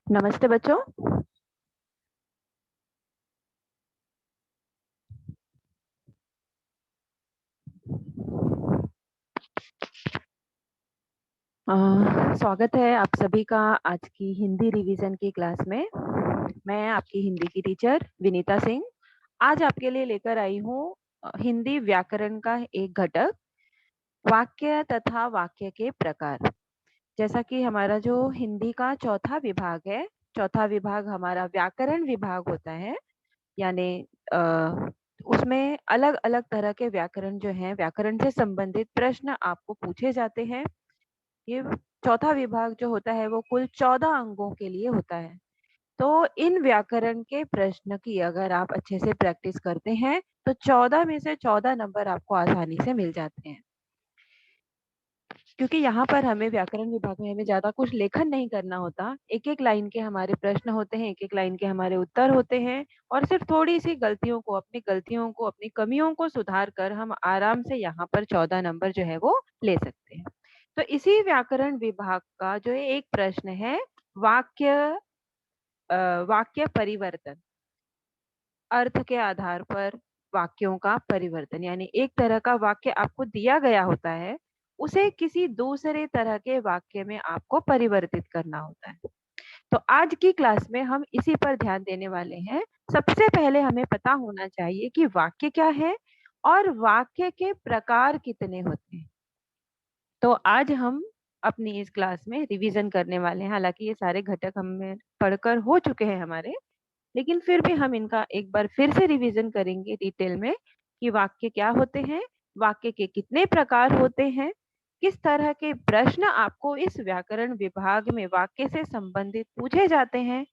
नमस्ते बच्चों। स्वागत है आप सभी का आज की हिंदी रिवीजन की क्लास में। मैं आपकी हिंदी की टीचर विनीता सिंह आज आपके लिए लेकर आई हूँ हिंदी व्याकरण का एक घटक, वाक्य तथा वाक्य के प्रकार। जैसा कि हमारा जो हिंदी का चौथा विभाग है, चौथा विभाग हमारा व्याकरण विभाग होता है। यानी उसमें अलग अलग तरह के व्याकरण जो हैं, व्याकरण से संबंधित प्रश्न आपको पूछे जाते हैं। ये चौथा विभाग जो होता है वो कुल 14 अंकों के लिए होता है। तो इन व्याकरण के प्रश्न की अगर आप अच्छे से प्रैक्टिस करते हैं तो 14 में से 14 नंबर आपको आसानी से मिल जाते हैं। क्योंकि यहाँ पर हमें व्याकरण विभाग में हमें ज्यादा कुछ लेखन नहीं करना होता, एक एक लाइन के हमारे प्रश्न होते हैं, एक एक लाइन के हमारे उत्तर होते हैं, और सिर्फ थोड़ी सी गलतियों को अपनी कमियों को सुधार कर हम आराम से यहाँ पर 14 नंबर जो है वो ले सकते हैं। तो इसी व्याकरण विभाग का जो एक प्रश्न है, वाक्य वाक्य परिवर्तन, अर्थ के आधार पर वाक्यों का परिवर्तन। यानी एक तरह का वाक्य आपको दिया गया होता है, उसे किसी दूसरे तरह के वाक्य में आपको परिवर्तित करना होता है। तो आज की क्लास में हम इसी पर ध्यान देने वाले हैं। सबसे पहले हमें पता होना चाहिए कि वाक्य क्या है और वाक्य के प्रकार कितने होते हैं। तो आज हम अपनी इस क्लास में रिवीजन करने वाले हैं। हालांकि ये सारे घटक हमें पढ़कर हो चुके हैं हमारे, लेकिन फिर भी हम इनका एक बार फिर से रिवीजन करेंगे डिटेल में कि वाक्य क्या होते हैं, वाक्य के कितने प्रकार होते हैं, किस तरह के प्रश्न आपको इस व्याकरण विभाग में वाक्य से संबंधित पूछे जाते हैं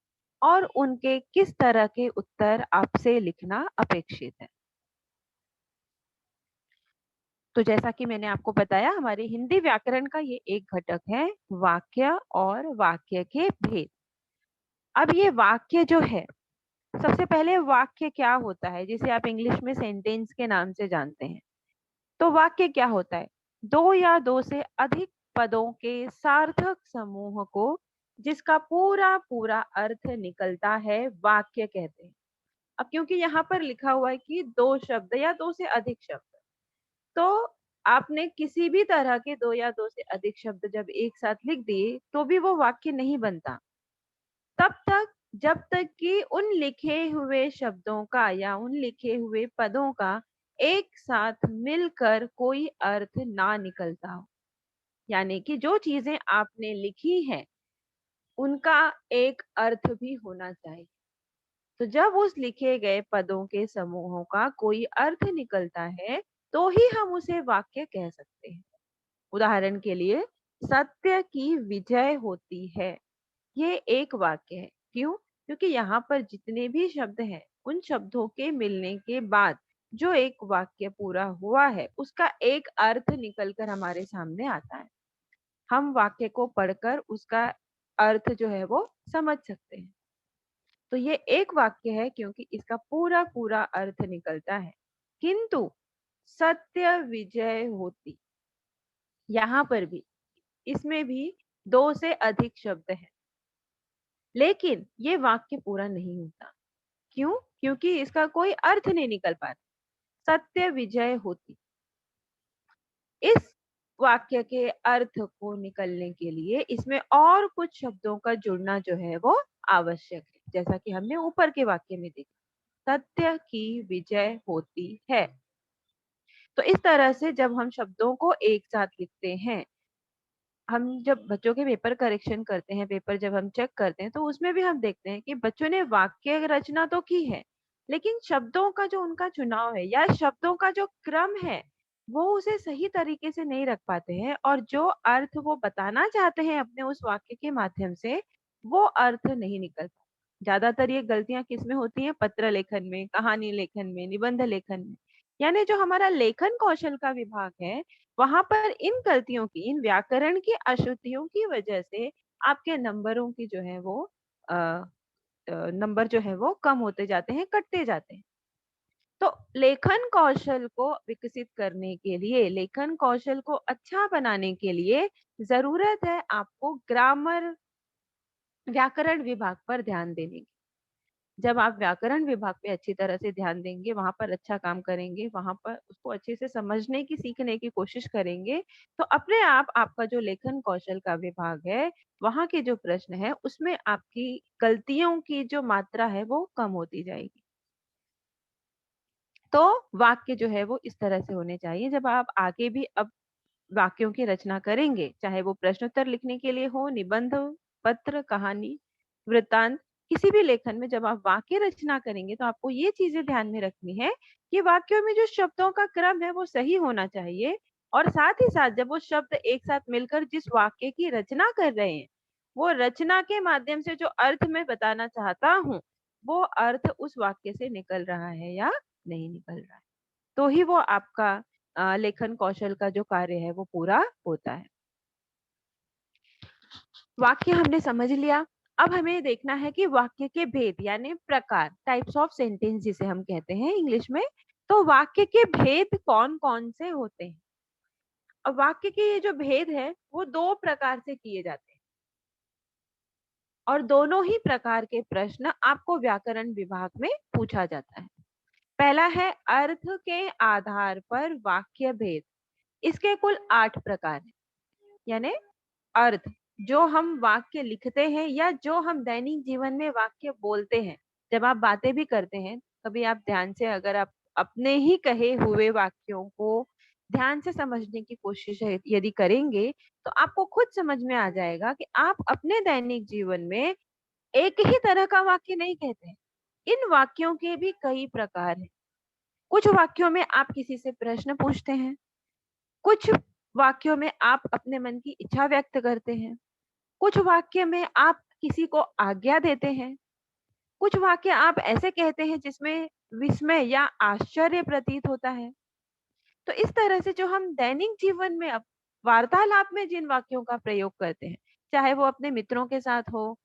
और उनके किस तरह के उत्तर आपसे लिखना अपेक्षित है। तो जैसा कि मैंने आपको बताया, हमारे हिंदी व्याकरण का ये एक घटक है, वाक्य और वाक्य के भेद। अब ये वाक्य जो है, सबसे पहले वाक्य क्या होता है, जिसे आप इंग्लिश में सेंटेंस के नाम से जानते हैं। तो वाक्य क्या होता है? दो या दो से अधिक पदों के सार्थक समूह को जिसका पूरा पूरा अर्थ निकलता है, वाक्य कहते हैं। अब क्योंकि यहाँ पर लिखा हुआ है कि दो शब्द या दो से अधिक शब्द, तो आपने किसी भी तरह के दो या दो से अधिक शब्द जब एक साथ लिख दिए तो भी वो वाक्य नहीं बनता, तब तक जब तक कि उन लिखे हुए शब्दों का या उन लिखे हुए पदों का एक साथ मिलकर कोई अर्थ ना निकलता हो। यानी कि जो चीजें आपने लिखी हैं उनका एक अर्थ भी होना चाहिए। तो जब उस लिखे गए पदों के समूहों का कोई अर्थ निकलता है तो ही हम उसे वाक्य कह सकते हैं। उदाहरण के लिए, सत्य की विजय होती है, ये एक वाक्य है। क्यों? क्योंकि यहाँ पर जितने भी शब्द हैं उन शब्दों के मिलने के बाद जो एक वाक्य पूरा हुआ है उसका एक अर्थ निकलकर हमारे सामने आता है। हम वाक्य को पढ़कर उसका अर्थ जो है वो समझ सकते हैं। तो ये एक वाक्य है क्योंकि इसका पूरा पूरा अर्थ निकलता है। किंतु सत्य विजय होती, यहाँ पर भी, इसमें भी दो से अधिक शब्द हैं, लेकिन ये वाक्य पूरा नहीं होता। क्यों? क्योंकि इसका कोई अर्थ नहीं निकल पाता। सत्य विजय होती, इस वाक्य के अर्थ को निकलने के लिए इसमें और कुछ शब्दों का जुड़ना जो है वो आवश्यक है, जैसा कि हमने ऊपर के वाक्य में देखा, सत्य की विजय होती है। तो इस तरह से जब हम शब्दों को एक साथ लिखते हैं, हम जब बच्चों के पेपर करेक्शन करते हैं, पेपर जब हम चेक करते हैं, तो उसमें भी हम देखते हैं कि बच्चों ने वाक्य रचना तो की है, लेकिन शब्दों का जो उनका चुनाव है या शब्दों का जो क्रम है वो उसे सही तरीके से नहीं रख पाते हैं, और जो अर्थ वो बताना चाहते हैं अपने उस वाक्य के माध्यम से वो अर्थ नहीं निकल पाता। ज्यादातर ये गलतियां किसमें होती हैं? पत्र लेखन में, कहानी लेखन में, निबंध लेखन में। यानी जो हमारा लेखन कौशल का विभाग है, वहां पर इन गलतियों की, इन व्याकरण की अशुद्धियों की वजह से आपके नंबरों की जो है वो नंबर जो है वो कम होते जाते हैं, कटते जाते हैं। तो लेखन कौशल को विकसित करने के लिए, लेखन कौशल को अच्छा बनाने के लिए जरूरत है आपको ग्रामर, व्याकरण विभाग पर ध्यान देने की। जब आप व्याकरण विभाग पे अच्छी तरह से ध्यान देंगे, वहां पर अच्छा काम करेंगे, वहां पर उसको अच्छे से समझने की, सीखने की कोशिश करेंगे, तो अपने आप आपका जो लेखन कौशल का विभाग है, वहां के जो प्रश्न है उसमें आपकी गलतियों की जो मात्रा है वो कम होती जाएगी। तो वाक्य जो है वो इस तरह से होने चाहिए। जब आप आगे भी अब वाक्यों की रचना करेंगे, चाहे वो प्रश्नोत्तर लिखने के लिए हो, निबंध, पत्र, कहानी, वृत्तांत, किसी भी लेखन में जब आप वाक्य रचना करेंगे तो आपको ये चीजें ध्यान में रखनी है कि वाक्यों में जो शब्दों का क्रम है वो सही होना चाहिए, और साथ ही साथ जब वो शब्द एक साथ मिलकर जिस वाक्य की रचना कर रहे हैं, वो रचना के माध्यम से जो अर्थ मैं बताना चाहता हूँ, वो अर्थ उस वाक्य से निकल रहा है या नहीं निकल रहा है, तो ही वो आपका लेखन कौशल का जो कार्य है वो पूरा होता है। वाक्य हमने समझ लिया। अब हमें देखना है कि वाक्य के भेद यानी प्रकार, टाइप्स ऑफ सेंटेंस जिसे हम कहते हैं इंग्लिश में, तो वाक्य के भेद कौन कौन से होते हैं। अब वाक्य के ये जो भेद है वो दो प्रकार से किए जाते हैं, और दोनों ही प्रकार के प्रश्न आपको व्याकरण विभाग में पूछा जाता है। पहला है अर्थ के आधार पर वाक्य भेद। इसके कुल 8 प्रकार हैं। यानी अर्थ, जो हम वाक्य लिखते हैं या जो हम दैनिक जीवन में वाक्य बोलते हैं, जब आप बातें भी करते हैं, कभी आप ध्यान से अगर आप अपने ही कहे हुए वाक्यों को ध्यान से समझने की कोशिश यदि करेंगे, तो आपको खुद समझ में आ जाएगा कि आप अपने दैनिक जीवन में एक ही तरह का वाक्य नहीं कहते हैं। इन वाक्यों के भी कई प्रकार हैं। कुछ वाक्यों में आप किसी से प्रश्न पूछते हैं, कुछ वाक्यों में आप अपने मन की इच्छा व्यक्त करते हैं, कुछ वाक्य में आप किसी को आज्ञा देते हैं, कुछ वाक्य आप ऐसे कहते हैं जिसमें विस्मय या आश्चर्य प्रतीत होता है। तो इस तरह से जो हम दैनिक जीवन में वार्तालाप में जिन वाक्यों का प्रयोग करते हैं, चाहे वो अपने मित्रों के साथ हो,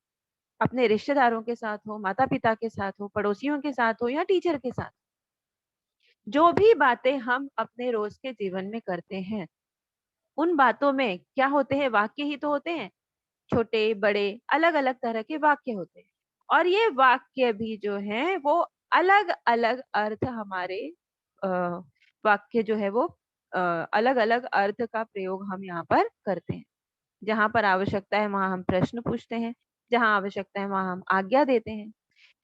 अपने रिश्तेदारों के साथ हो, माता पिता के साथ हो, पड़ोसियों के साथ हो या टीचर के साथ, जो भी बातें हम अपने रोज के जीवन में करते हैं, उन बातों में क्या होते हैं, वाक्य ही तो होते हैं। छोटे बड़े अलग अलग तरह के वाक्य होते हैं, और ये वाक्य भी जो है वो अलग अलग अर्थ हमारे आ, वाक्य जो है वो अलग अलग अर्थ का प्रयोग हम यहाँ पर करते हैं। जहां पर आवश्यकता है वहां हम प्रश्न पूछते हैं, जहां आवश्यकता है वहां हम आज्ञा देते हैं।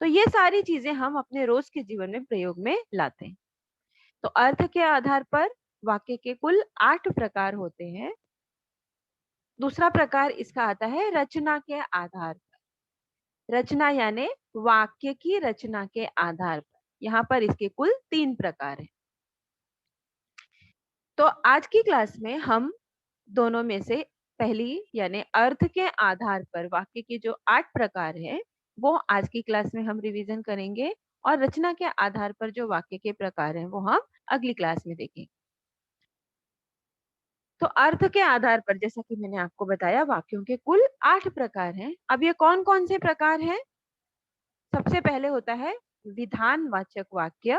तो ये सारी चीजें हम अपने रोज के जीवन में प्रयोग में लाते हैं। तो अर्थ के आधार पर वाक्य के कुल 8 प्रकार होते हैं। दूसरा प्रकार इसका आता है रचना के आधार पर। रचना यानी वाक्य की रचना के आधार पर, यहाँ पर इसके कुल 3 प्रकार हैं। तो आज की क्लास में हम दोनों में से पहली यानी अर्थ के आधार पर वाक्य के जो 8 प्रकार हैं, वो आज की क्लास में हम रिवीजन करेंगे, और रचना के आधार पर जो वाक्य के प्रकार हैं वो हम अगली क्लास में देखेंगे। तो अर्थ के आधार पर, जैसा कि मैंने आपको बताया, वाक्यों के कुल 8 प्रकार हैं। अब ये कौन कौन से प्रकार हैं? सबसे पहले होता है विधानवाचक वाक्य,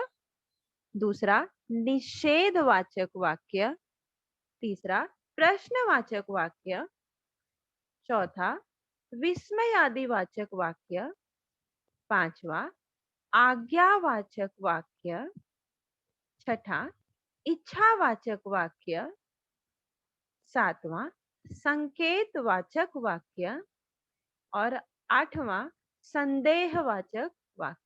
दूसरा निषेधवाचक वाक्य, तीसरा प्रश्नवाचक वाक्य, चौथा विस्मयादिवाचक वाक्य, पांचवा आज्ञावाचक वाक्य, छठा इच्छावाचक वाक्य, सातवां संकेतवाचक वाक्य, और आठवां संदेहवाचक वाक्य।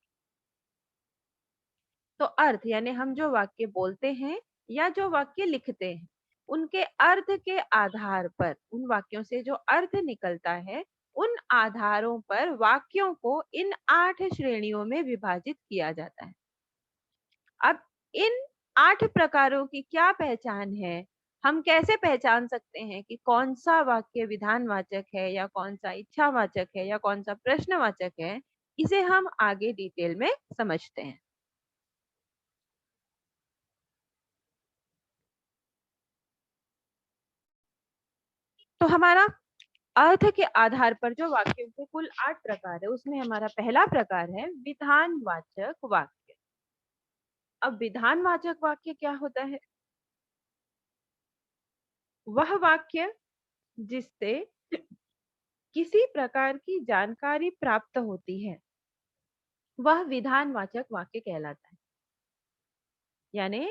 तो अर्थ यानी हम जो वाक्य बोलते हैं या जो वाक्य लिखते हैं, उनके अर्थ के आधार पर, उन वाक्यों से जो अर्थ निकलता है, उन आधारों पर वाक्यों को इन 8 श्रेणियों में विभाजित किया जाता है। अब इन 8 प्रकारों की क्या पहचान है? हम कैसे पहचान सकते हैं कि कौन सा वाक्य विधानवाचक है या कौन सा इच्छावाचक है या कौन सा प्रश्नवाचक है? इसे हम आगे डिटेल में समझते हैं। तो हमारा अर्थ के आधार पर जो वाक्यों के कुल 8 प्रकार है, उसमें हमारा पहला प्रकार है विधानवाचक वाक्य। अब विधानवाचक वाक्य क्या होता है? वह वाक्य जिससे किसी प्रकार की जानकारी प्राप्त होती है, वह विधानवाचक वाक्य कहलाता है। यानी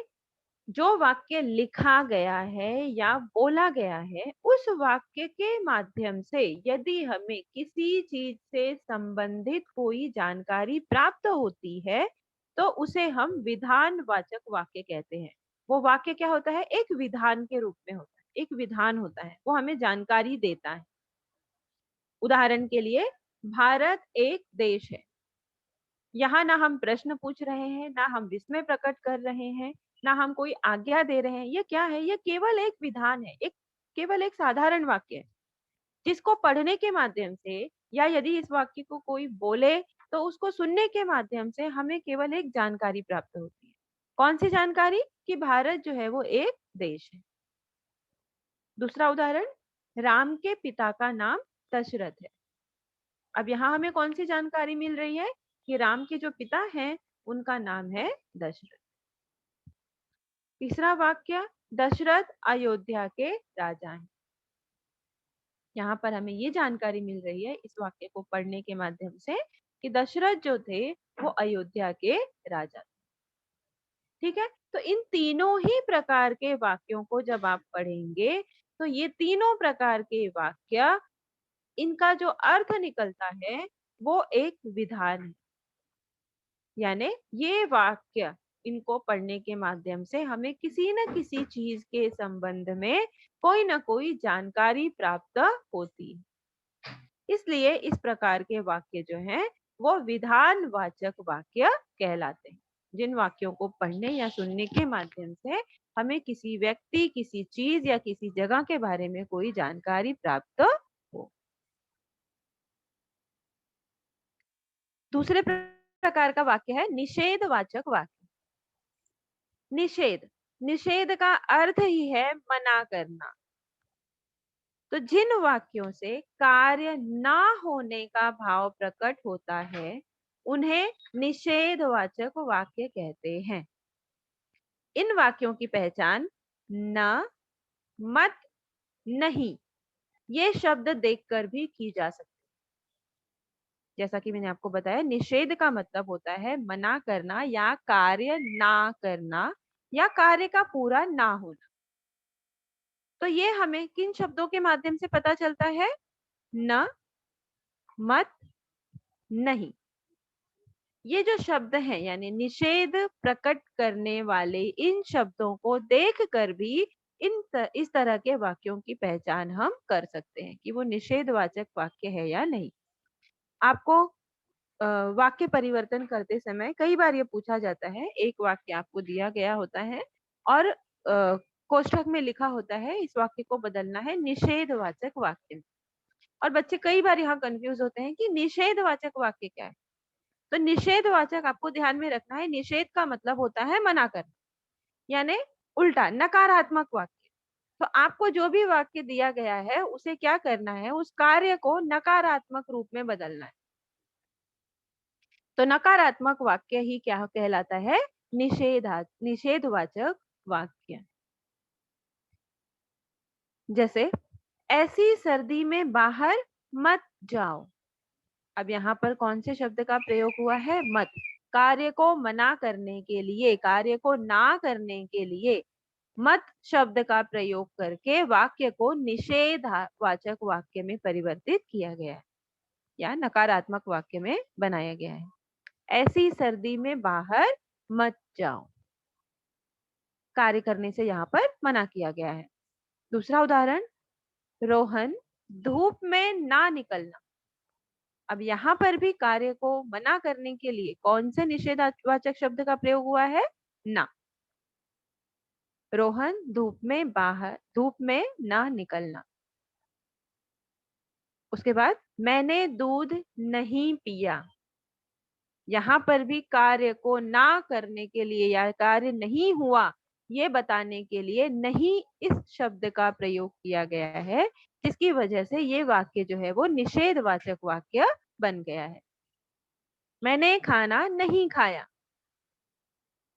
जो वाक्य लिखा गया है या बोला गया है, उस वाक्य के माध्यम से यदि हमें किसी चीज से संबंधित कोई जानकारी प्राप्त होती है, तो उसे हम विधानवाचक वाक्य कहते हैं। वो वाक्य क्या होता है? एक विधान के रूप में होता है, एक विधान होता है, वो हमें जानकारी देता है। उदाहरण के लिए, भारत एक देश है। यहाँ ना हम प्रश्न पूछ रहे हैं, ना हम विस्मय प्रकट कर रहे हैं, ना हम कोई आज्ञा दे रहे हैं। ये क्या है? ये केवल एक विधान है, एक केवल एक साधारण वाक्य है, जिसको पढ़ने के माध्यम से या यदि इस वाक्य को कोई बोले तो उसको सुनने के माध्यम से हमें केवल एक जानकारी प्राप्त होती है। कौन सी जानकारी? कि भारत जो है वो एक देश है। दूसरा उदाहरण, राम के पिता का नाम दशरथ है। अब यहाँ हमें कौन सी जानकारी मिल रही है? कि राम के जो पिता हैं उनका नाम है दशरथ। तीसरा वाक्य, दशरथ अयोध्या के राजा हैं। यहाँ पर हमें ये जानकारी मिल रही है इस वाक्य को पढ़ने के माध्यम से कि दशरथ जो थे वो अयोध्या के राजा थे। ठीक है, तो इन तीनों ही प्रकार के वाक्यों को जब आप पढ़ेंगे तो ये तीनों प्रकार के वाक्य, इनका जो अर्थ निकलता है वो एक विधान है। यानी ये वाक्य, इनको पढ़ने के माध्यम से हमें किसी न किसी चीज के संबंध में कोई ना कोई जानकारी प्राप्त होती है। इसलिए इस प्रकार के वाक्य जो हैं वो विधानवाचक वाक्य कहलाते हैं। जिन वाक्यों को पढ़ने या सुनने के माध्यम से हमें किसी व्यक्ति, किसी चीज या किसी जगह के बारे में कोई जानकारी प्राप्त हो। दूसरे प्रकार का वाक्य है निषेधवाचक वाक्य। निषेध, निषेध का अर्थ ही है मना करना। तो जिन वाक्यों से कार्य ना होने का भाव प्रकट होता है उन्हें निषेधवाचक वाक्य कहते हैं। इन वाक्यों की पहचान न, मत, नहीं ये शब्द देखकर भी की जा सकती है। जैसा कि मैंने आपको बताया, निषेध का मतलब होता है मना करना या कार्य ना करना या कार्य का पूरा ना होना। तो ये हमें किन शब्दों के माध्यम से पता चलता है? न, मत, नहीं। ये जो शब्द हैं यानी निषेध प्रकट करने वाले इन शब्दों को देखकर भी इस तरह के वाक्यों की पहचान हम कर सकते हैं कि वो निषेधवाचक वाक्य है या नहीं। आपको वाक्य परिवर्तन करते समय कई बार ये पूछा जाता है, एक वाक्य आपको दिया गया होता है और कोष्ठक में लिखा होता है इस वाक्य को बदलना है निषेधवाचक वाक्य में। और बच्चे कई बार यहाँ कंफ्यूज होते हैं कि निषेधवाचक वाक्य क्या है। तो निषेधवाचक आपको ध्यान में रखना है, निषेध का मतलब होता है मना करना, यानी उल्टा नकारात्मक वाक्य। तो आपको जो भी वाक्य दिया गया है उसे क्या करना है? उस कार्य को नकारात्मक रूप में बदलना है। तो नकारात्मक वाक्य ही क्या कहलाता है? निषेधवाचक वाक्य। जैसे ऐसी सर्दी में बाहर मत जाओ। अब यहाँ पर कौन से शब्द का प्रयोग हुआ है? मत। कार्य को मना करने के लिए, कार्य को ना करने के लिए मत शब्द का प्रयोग करके वाक्य को निषेधवाचक वाक्य में परिवर्तित किया गया है या नकारात्मक वाक्य में बनाया गया है। ऐसी सर्दी में बाहर मत जाओ, कार्य करने से यहाँ पर मना किया गया है। दूसरा उदाहरण, रोहन धूप में ना निकलना। अब यहाँ पर भी कार्य को मना करने के लिए कौन से निषेधवाचक शब्द का प्रयोग हुआ है? ना। रोहन धूप में ना निकलना। उसके बाद मैंने दूध नहीं पिया। यहाँ पर भी कार्य को ना करने के लिए या कार्य नहीं हुआ ये बताने के लिए नहीं इस शब्द का प्रयोग किया गया है, जिसकी वजह से ये वाक्य जो है वो निषेधवाचक वाक्य बन गया है। मैंने खाना नहीं खाया।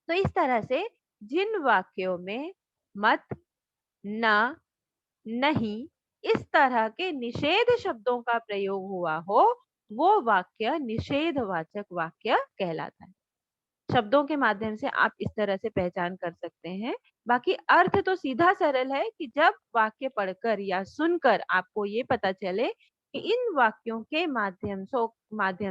तो इस तरह से जिन वाक्यों में मत, न, नहीं इस तरह के निषेध शब्दों का प्रयोग हुआ हो, वो वाक्य निषेधवाचक वाक्य कहलाता है। शब्दों के माध्यम से आप इस तरह से पहचान कर सकते हैं। बाकी अर्थ तो सीधा सरल है कि जब वाक्य पढ़कर या सुनकर आपको ये पता चले कि इन वाक्यों के माध्यम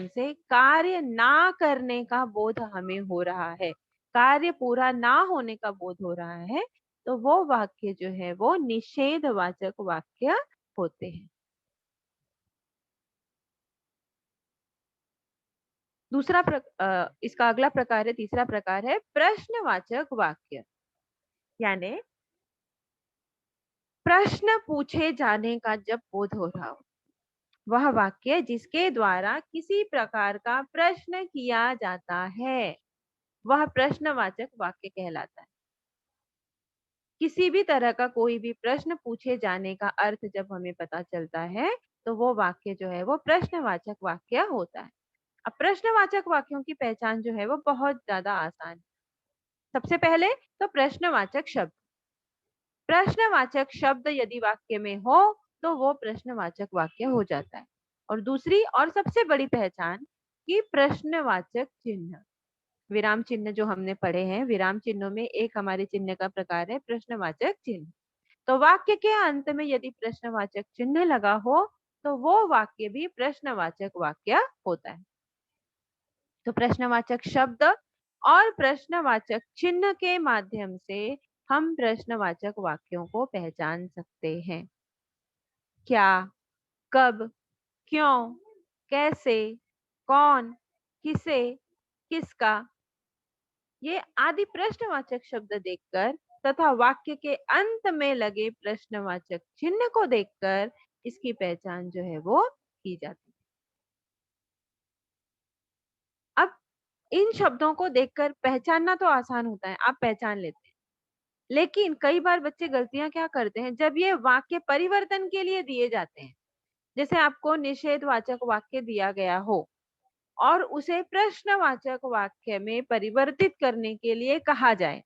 से कार्य ना करने का बोध हमें हो रहा है, कार्य पूरा ना होने का बोध हो रहा है, तो वो वाक्य जो है वो निषेधवाचक वाक्य होते हैं। इसका अगला प्रकार है, तीसरा प्रकार है प्रश्नवाचक वाक्य। यानी प्रश्न पूछे जाने का जब बोध हो रहा हो, वह वाक्य जिसके द्वारा किसी प्रकार का प्रश्न किया जाता है, वह प्रश्नवाचक वाक्य कहलाता है। किसी भी तरह का कोई भी प्रश्न पूछे जाने का अर्थ जब हमें पता चलता है, तो वो वाक्य जो है वो प्रश्नवाचक वाक्य होता है। अब प्रश्नवाचक वाक्यों की पहचान जो है वो बहुत ज्यादा आसान है। सबसे पहले तो प्रश्नवाचक शब्द। प्रश्नवाचक शब्द यदि वाक्य में हो तो वो प्रश्नवाचक वाक्य हो जाता है। और दूसरी और सबसे बड़ी पहचान कि प्रश्नवाचक चिन्ह, विराम चिन्ह जो हमने पढ़े हैं, विराम चिन्हों में एक हमारे चिन्ह का प्रकार है प्रश्नवाचक चिन्ह। तो वाक्य के अंत में यदि प्रश्नवाचक चिन्ह लगा हो तो वो वाक्य भी प्रश्नवाचक वाक्य होता है। तो प्रश्नवाचक शब्द और प्रश्नवाचक चिन्ह के माध्यम से हम प्रश्नवाचक वाक्यों को पहचान सकते हैं। क्या, कब, क्यों, कैसे, कौन, किसे, किसका, ये आदि प्रश्नवाचक शब्द देखकर तथा वाक्य के अंत में लगे प्रश्नवाचक चिन्ह को देखकर इसकी पहचान जो है वो की जाती है। अब इन शब्दों को देखकर पहचानना तो आसान होता है, आप पहचान लेते हैं। लेकिन कई बार बच्चे गलतियां क्या करते हैं, जब ये वाक्य परिवर्तन के लिए दिए जाते हैं, जैसे आपको निषेधवाचक वाक्य दिया गया हो और उसे प्रश्नवाचक वाक्य में परिवर्तित करने के लिए कहा जाए,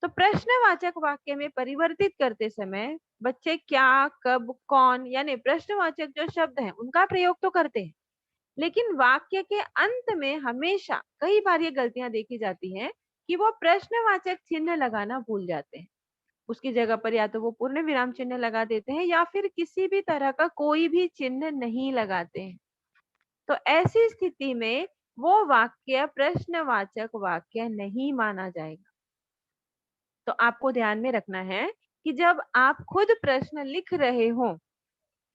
तो प्रश्नवाचक वाक्य में परिवर्तित करते समय बच्चे क्या, कब, कौन यानी प्रश्नवाचक जो शब्द हैं उनका प्रयोग तो करते हैं, लेकिन वाक्य के अंत में हमेशा कई बार ये गलतियां देखी जाती हैं कि वो प्रश्नवाचक चिन्ह लगाना भूल जाते हैं। उसकी जगह पर या तो वो पूर्ण विराम चिन्ह लगा देते हैं या फिर किसी भी तरह का कोई भी चिन्ह नहीं लगाते हैं। तो ऐसी स्थिति में वो वाक्य प्रश्नवाचक वाक्य नहीं माना जाएगा। तो आपको ध्यान में रखना है कि जब आप खुद प्रश्न लिख रहे हो,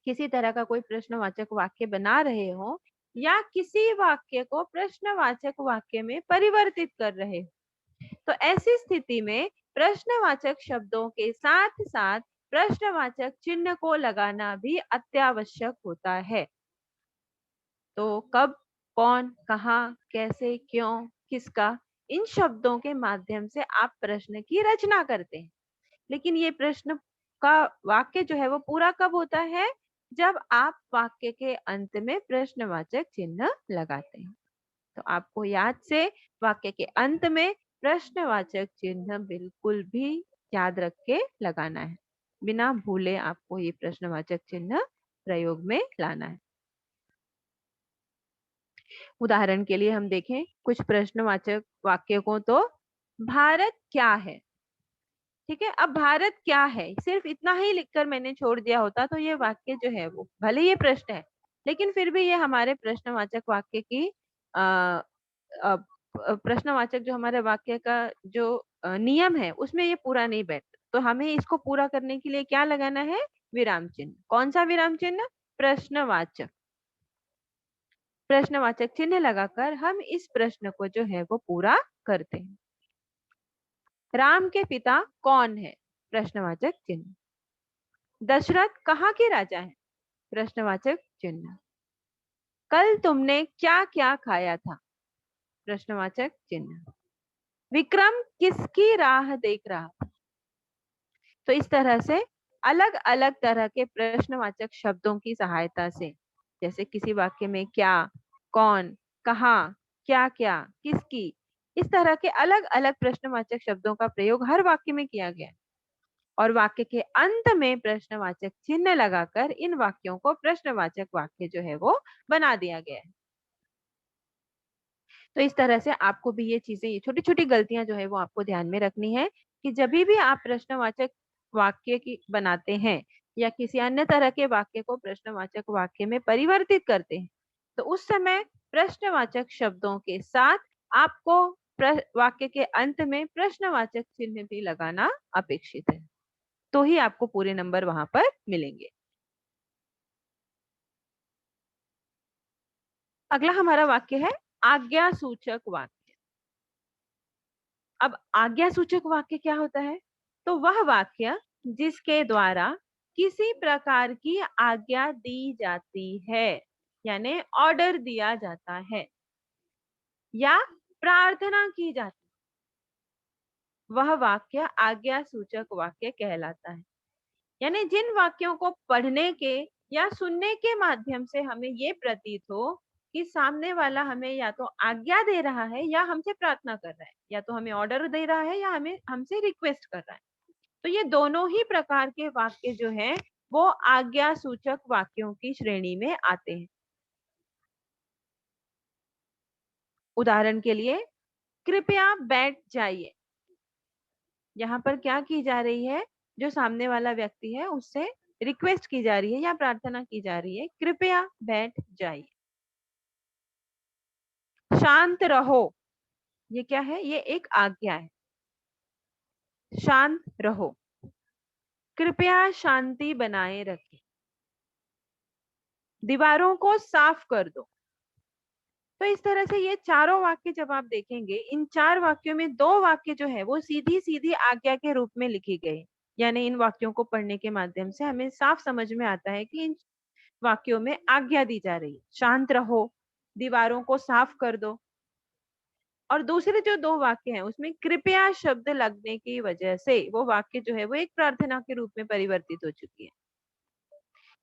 किसी तरह का कोई प्रश्नवाचक वाक्य बना रहे हो या किसी वाक्य को प्रश्नवाचक वाक्य में परिवर्तित कर रहे हो, तो ऐसी स्थिति में प्रश्नवाचक शब्दों के साथ साथ प्रश्नवाचक चिन्ह को लगाना भी अत्यावश्यक होता है। तो कब, कौन, कहाँ, कैसे, क्यों, किसका, इन शब्दों के माध्यम से आप प्रश्न की रचना करते हैं। लेकिन ये प्रश्न का वाक्य जो है वो पूरा कब होता है, जब आप वाक्य के अंत में प्रश्नवाचक चिन्ह लगाते हैं। तो आपको याद से वाक्य के अंत में प्रश्नवाचक चिन्ह बिल्कुल भी याद रख के लगाना है, बिना भूले आपको ये प्रश्नवाचक चिन्ह प्रयोग में लाना है। उदाहरण के लिए हम देखें कुछ प्रश्नवाचक वाक्य को, तो भारत क्या है। ठीक है, अब भारत क्या है सिर्फ इतना ही लिखकर मैंने छोड़ दिया होता तो ये वाक्य जो है वो भले ये प्रश्न है, लेकिन फिर भी ये हमारे प्रश्नवाचक वाक्य की आ, आ, प्रश्नवाचक जो हमारे वाक्य का जो नियम है उसमें ये पूरा नहीं बैठता। तो हमें इसको पूरा करने के लिए क्या लगाना है, विराम चिन्ह। कौन सा विराम चिन्ह, प्रश्नवाचक। प्रश्नवाचक चिन्ह लगाकर हम इस प्रश्न को जो है वो पूरा करते हैं। राम के पिता कौन है, प्रश्नवाचक चिन्ह। दशरथ कहाँ के राजा हैं, प्रश्नवाचक चिन्ह। कल तुमने क्या क्या खाया था, प्रश्नवाचक चिन्ह। विक्रम किसकी राह देख रहा था। तो इस तरह से अलग अलग तरह के प्रश्नवाचक शब्दों की सहायता से, जैसे किसी वाक्य में क्या, कौन, कहाँ, क्या क्या, किसकी, इस तरह के अलग अलग प्रश्नवाचक शब्दों का प्रयोग हर वाक्य में किया गया है और वाक्य के अंत में प्रश्नवाचक चिन्ह लगाकर इन वाक्यों को प्रश्नवाचक वाक्य जो है वो बना दिया गया है। तो इस तरह से आपको भी ये चीजें, ये छोटी छोटी गलतियां जो है वो आपको ध्यान में रखनी है कि जब भी आप प्रश्नवाचक वाक्य की बनाते हैं या किसी अन्य तरह के वाक्य को प्रश्नवाचक वाक्य में परिवर्तित करते हैं, तो उस समय प्रश्नवाचक शब्दों के साथ आपको वाक्य के अंत में प्रश्नवाचक चिन्ह भी लगाना अपेक्षित है, तो ही आपको पूरे नंबर वहां पर मिलेंगे। अगला हमारा वाक्य है आज्ञा सूचक वाक्य। अब आज्ञा सूचक वाक्य क्या होता है? तो वह वाक्य जिसके द्वारा किसी प्रकार की आज्ञा दी जाती है, यानी ऑर्डर दिया जाता है या प्रार्थना की जाती है, वह वाक्य आज्ञा सूचक वाक्य कहलाता है। यानी जिन वाक्यों को पढ़ने के या सुनने के माध्यम से हमें ये प्रतीत हो कि सामने वाला हमें या तो आज्ञा दे रहा है या हमसे प्रार्थना कर रहा है, या तो हमें ऑर्डर दे रहा है या हमें हमसे रिक्वेस्ट कर रहा है, तो ये दोनों ही प्रकार के वाक्य जो हैं वो आज्ञा सूचक वाक्यों की श्रेणी में आते हैं। उदाहरण के लिए, कृपया बैठ जाइए। यहाँ पर क्या की जा रही है? जो सामने वाला व्यक्ति है उससे रिक्वेस्ट की जा रही है या प्रार्थना की जा रही है, कृपया बैठ जाइए। शांत रहो, ये क्या है? ये एक आज्ञा है। शांत रहो, कृपया शांति बनाए रखें, दीवारों को साफ कर दो। तो इस तरह से ये चारों वाक्य जब आप देखेंगे, इन चार वाक्यों में दो वाक्य जो है वो सीधी सीधी आज्ञा के रूप में लिखी गई। यानी इन वाक्यों को पढ़ने के माध्यम से हमें साफ समझ में आता है कि इन वाक्यों में आज्ञा दी जा रही है, शांत रहो, दीवारों को साफ कर दो। और दूसरे जो दो वाक्य हैं उसमें कृपया शब्द लगने की वजह से वो वाक्य जो है वो एक प्रार्थना के रूप में परिवर्तित हो चुकी है।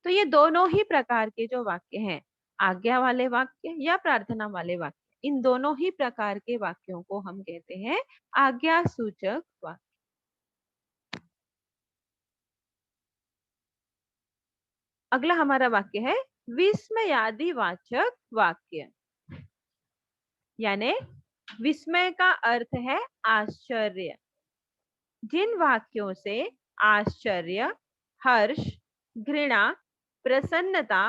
तो ये दोनों ही प्रकार के जो वाक्य हैं, आज्ञा वाले वाक्य या प्रार्थना वाले वाक्य, इन दोनों ही प्रकार के वाक्यों को हम कहते हैं आज्ञा सूचक वाक्य। अगला हमारा वाक्य है विस्मयादि वाचक वाक्य। यानी विस्मय का अर्थ है आश्चर्य। जिन वाक्यों से आश्चर्य, हर्ष, घृणा, प्रसन्नता,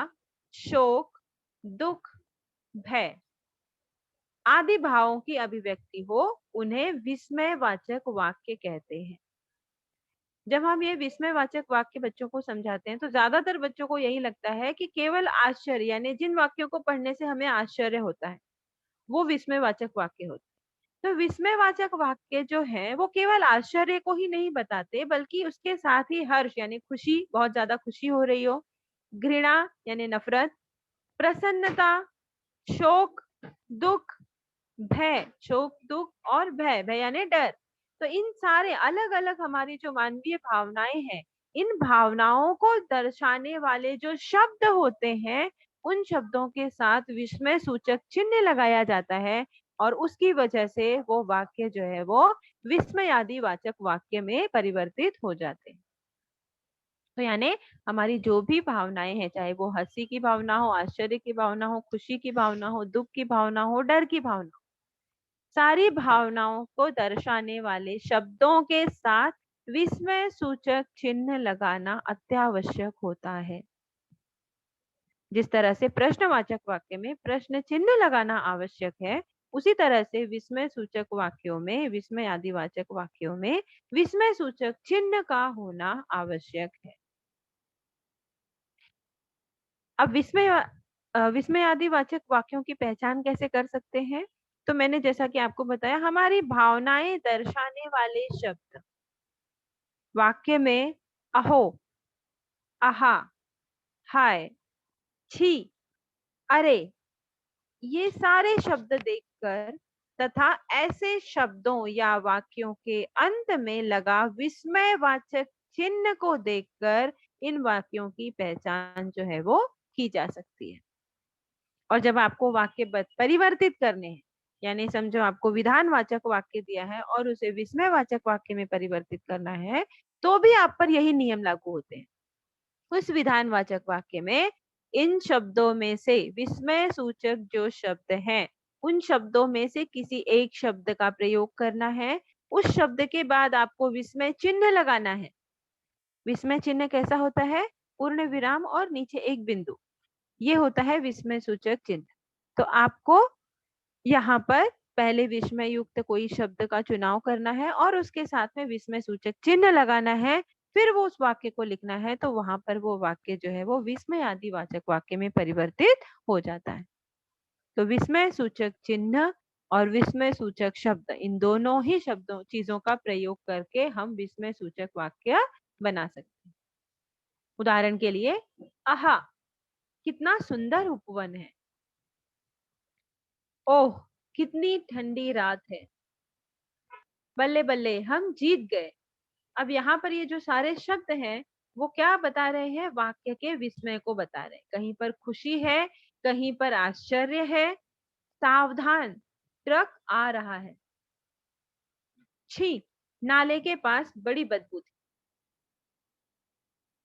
शोक, दुख, भय आदि भावों की अभिव्यक्ति हो, उन्हें विस्मयवाचक वाक्य कहते हैं। जब हम ये विस्मयवाचक वाक्य बच्चों को समझाते हैं तो ज्यादातर बच्चों को यही लगता है कि केवल आश्चर्य, यानी जिन वाक्यों को पढ़ने से हमें आश्चर्य होता है वो विस्मयवाचक वाक्य होते हैं। तो विस्मयवाचक वाक्य जो है वो केवल आश्चर्य को ही नहीं बताते, बल्कि उसके साथ ही हर्ष यानी खुशी, बहुत ज्यादा खुशी हो रही हो, घृणा यानी नफरत, प्रसन्नता, शोक, दुख, भय, शोक, दुख और भय, भय यानी डर। तो इन सारे अलग अलग हमारी जो मानवीय भावनाएं हैं, इन भावनाओं को दर्शाने वाले जो शब्द होते हैं, उन शब्दों के साथ विस्मय सूचक चिन्ह लगाया जाता है और उसकी वजह से वो वाक्य जो है वो विस्मयादि वाचक वाक्य में परिवर्तित हो जाते हैं। तो यानी हमारी जो भी भावनाएं हैं, चाहे वो हंसी की भावना हो, आश्चर्य की भावना हो, खुशी की भावना हो, दुख की भावना हो, डर की भावना हो, सारी भावनाओं को दर्शाने वाले शब्दों के साथ विस्मय सूचक चिन्ह लगाना अत्यावश्यक होता है। जिस तरह से प्रश्नवाचक वाक्य में प्रश्न चिन्ह लगाना आवश्यक है, उसी तरह से विस्मय सूचक वाक्यों में, विस्मय आदिवाचक वाक्यों में विस्मय सूचक चिन्ह का होना आवश्यक है। अब विस्मय आदिवाचक वाक्यों की पहचान कैसे कर सकते हैं? तो मैंने जैसा कि आपको बताया, हमारी भावनाएं दर्शाने वाले शब्द वाक्य में अहो, आहा, हाय, छी, अरे, ये सारे शब्द देखकर तथा ऐसे शब्दों या वाक्यों के अंत में लगा विस्मयवाचक चिन्ह को देखकर इन वाक्यों की पहचान जो है वो की जा सकती है। और जब आपको वाक्य परिवर्तित करने हैं, यानी समझो आपको विधानवाचक वाक्य दिया है और उसे विस्मयवाचक वाक्य में परिवर्तित करना है, तो भी आप पर यही नियम लागू होते हैं। उस विधानवाचक वाक्य में इन शब्दों में से विस्मय सूचक जो शब्द हैं, उन शब्दों में से किसी एक शब्द का प्रयोग करना है। उस शब्द के बाद आपको विस्मय चिन्ह लगाना है। विस्मय चिन्ह कैसा होता है? पूर्ण विराम और नीचे एक बिंदु, ये होता है विस्मय सूचक चिन्ह। तो आपको यहाँ पर पहले विस्मय युक्त कोई शब्द का चुनाव करना है और उसके साथ में विस्मय सूचक चिन्ह लगाना है, फिर वो उस वाक्य को लिखना है, तो वहां पर वो वाक्य जो है वो विस्मय आदि वाचक वाक्य में परिवर्तित हो जाता है। तो विस्मय सूचक चिन्ह और विस्मय सूचक शब्द, इन दोनों ही शब्दों चीजों का प्रयोग करके हम विस्मय सूचक वाक्य बना सकते हैं। उदाहरण के लिए, आहा कितना सुंदर उपवन है। ओह कितनी ठंडी रात है। बल्ले बल्ले हम जीत गए। अब यहाँ पर ये जो सारे शब्द हैं वो क्या बता रहे हैं? वाक्य के विस्मय को बता रहे हैं। कहीं पर खुशी है, कहीं पर आश्चर्य है। सावधान ट्रक आ रहा है। छी नाले के पास बड़ी बदबू थी।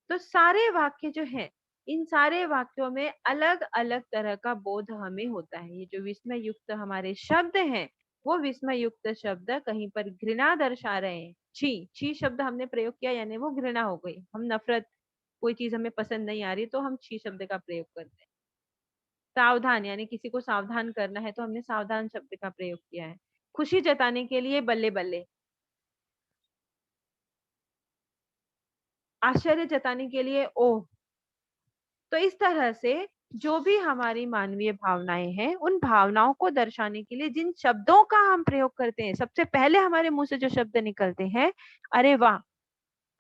तो सारे वाक्य जो है, इन सारे वाक्यों में अलग अलग तरह का बोध हमें होता है। ये जो विस्मय युक्त हमारे शब्द हैं, वो विस्मय युक्त शब्द कहीं पर घृणा दर्शा रहे हैं। छी छी शब्द हमने प्रयोग किया यानी वो घृणा हो गई। हम नफरत, कोई चीज हमें पसंद नहीं आ रही तो हम छी शब्द का प्रयोग करते हैं। सावधान यानी किसी को सावधान करना है तो हमने सावधान शब्द का प्रयोग किया है। खुशी जताने के लिए बल्ले बल्ले। आश्चर्य जताने के लिए ओह। तो इस तरह से जो भी हमारी मानवीय भावनाएं हैं, उन भावनाओं को दर्शाने के लिए जिन शब्दों का हम प्रयोग करते हैं, सबसे पहले हमारे मुंह से जो शब्द निकलते हैं, अरे वाह।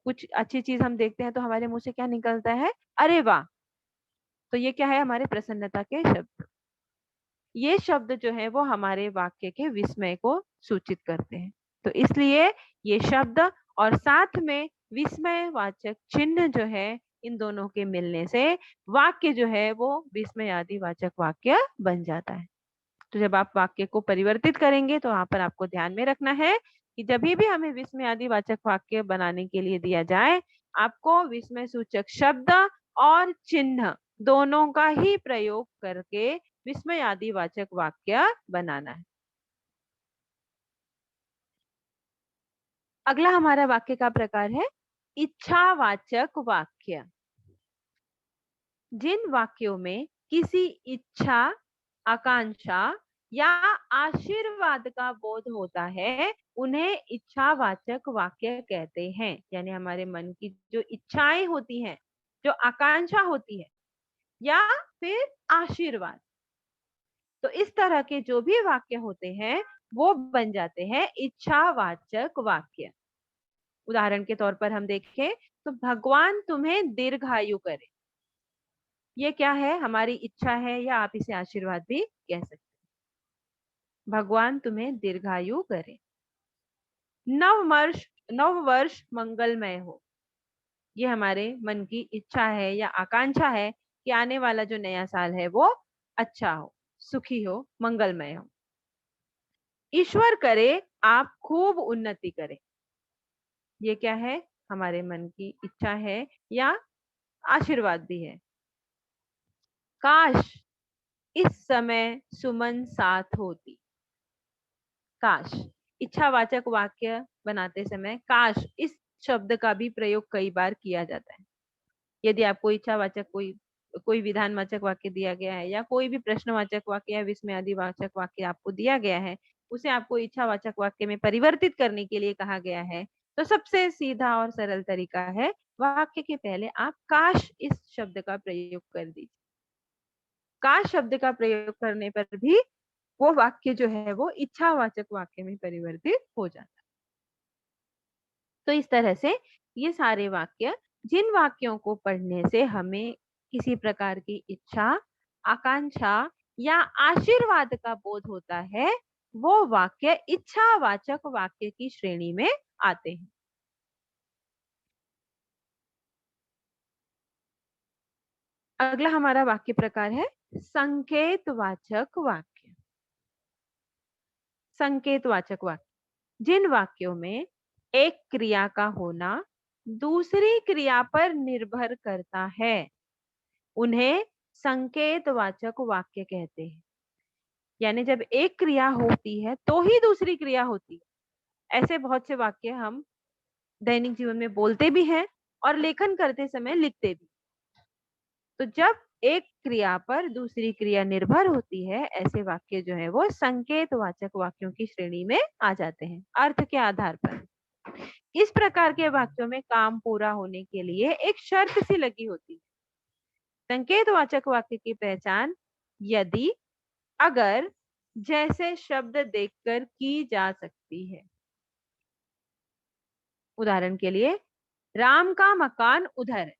कुछ अच्छी चीज हम देखते हैं तो हमारे मुंह से क्या निकलता है? अरे वाह। तो ये क्या है? हमारे प्रसन्नता के शब्द। ये शब्द जो है वो हमारे वाक्य के विस्मय को सूचित करते हैं। तो इसलिए ये शब्द और साथ में विस्मयवाचक चिन्ह जो है, इन दोनों के मिलने से वाक्य जो है वो विस्मयादि वाचक वाक्य बन जाता है। तो जब आप वाक्य को परिवर्तित करेंगे तो वहां पर आपको ध्यान में रखना है कि जब भी हमें विस्मयादि वाचक वाक्य बनाने के लिए दिया जाए, आपको विस्मय सूचक शब्द और चिन्ह दोनों का ही प्रयोग करके विस्मयादि वाचक वाक्य बनाना है। अगला हमारा वाक्य का प्रकार है इच्छावाचक वाक्य। जिन वाक्यों में किसी इच्छा, आकांक्षा या आशीर्वाद का बोध होता है, उन्हें इच्छावाचक वाक्य कहते हैं। यानी हमारे मन की जो इच्छाएं होती हैं, जो आकांक्षा होती है या फिर आशीर्वाद, तो इस तरह के जो भी वाक्य होते हैं वो बन जाते हैं इच्छावाचक वाक्य। उदाहरण के तौर पर हम देखें तो भगवान तुम्हें दीर्घायु करे। ये क्या है? हमारी इच्छा है या आप इसे आशीर्वाद भी कह सकते हैं। भगवान तुम्हें दीर्घायु करे। नव नव वर्ष मंगलमय हो। ये हमारे मन की इच्छा है या आकांक्षा है कि आने वाला जो नया साल है वो अच्छा हो, सुखी हो, मंगलमय हो। ईश्वर करे आप खूब उन्नति करें। ये क्या है? हमारे मन की इच्छा है या आशीर्वाद भी है। काश इस समय सुमन साथ होती। काश, इच्छावाचक वाक्य बनाते समय काश इस शब्द का भी प्रयोग कई बार किया जाता है। यदि आपको इच्छावाचक कोई कोई विधानवाचक वाक्य दिया गया है या कोई भी प्रश्नवाचक वाक्य या विस्मयादि वाचक वाक्य आपको दिया गया है, उसे आपको इच्छावाचक वाक्य में परिवर्तित करने के लिए कहा गया है, तो सबसे सीधा और सरल तरीका है वाक्य के पहले आप काश इस शब्द का प्रयोग कर दीजिए। काश शब्द का प्रयोग करने पर भी वो वाक्य जो है वो इच्छावाचक वाक्य में परिवर्तित हो जाता है। तो इस तरह से ये सारे वाक्य, जिन वाक्यों को पढ़ने से हमें किसी प्रकार की इच्छा, आकांक्षा या आशीर्वाद का बोध होता है, वो वाक्य इच्छावाचक वाक्य की श्रेणी में आते हैं। अगला हमारा वाक्य प्रकार है संकेतवाचक वाक्य। संकेतवाचक वाक्य जिन वाक्यों में एक क्रिया का होना दूसरी क्रिया पर निर्भर करता है उन्हें संकेतवाचक वाक्य कहते हैं। यानी जब एक क्रिया होती है तो ही दूसरी क्रिया होती है। ऐसे बहुत से वाक्य हम दैनिक जीवन में बोलते भी हैं और लेखन करते समय लिखते भी। तो जब एक क्रिया पर दूसरी क्रिया निर्भर होती है ऐसे वाक्य जो है वो संकेतवाचक वाक्यों की श्रेणी में आ जाते हैं अर्थ के आधार पर। इस प्रकार के वाक्यों में काम पूरा होने के लिए एक शर्त सी लगी होती है। संकेतवाचक वाक्य की पहचान यदि अगर जैसे शब्द देखकर की जा सकती है। उदाहरण के लिए राम का मकान उधर है।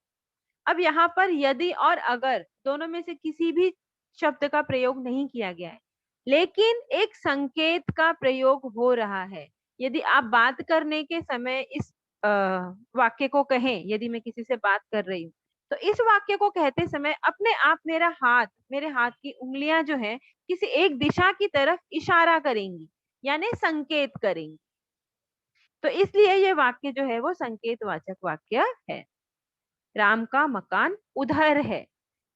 अब यहाँ पर यदि और अगर दोनों में से किसी भी शब्द का प्रयोग नहीं किया गया है लेकिन एक संकेत का प्रयोग हो रहा है। यदि आप बात करने के समय इस वाक्य को कहें, यदि मैं किसी से बात कर रही हूँ तो इस वाक्य को कहते समय अपने आप मेरे हाथ की उंगलियां जो है किसी एक दिशा की तरफ इशारा करेंगी यानी संकेत करेंगी। तो इसलिए ये वाक्य जो है वो संकेतवाचक वाक्य है। राम का मकान उधर है।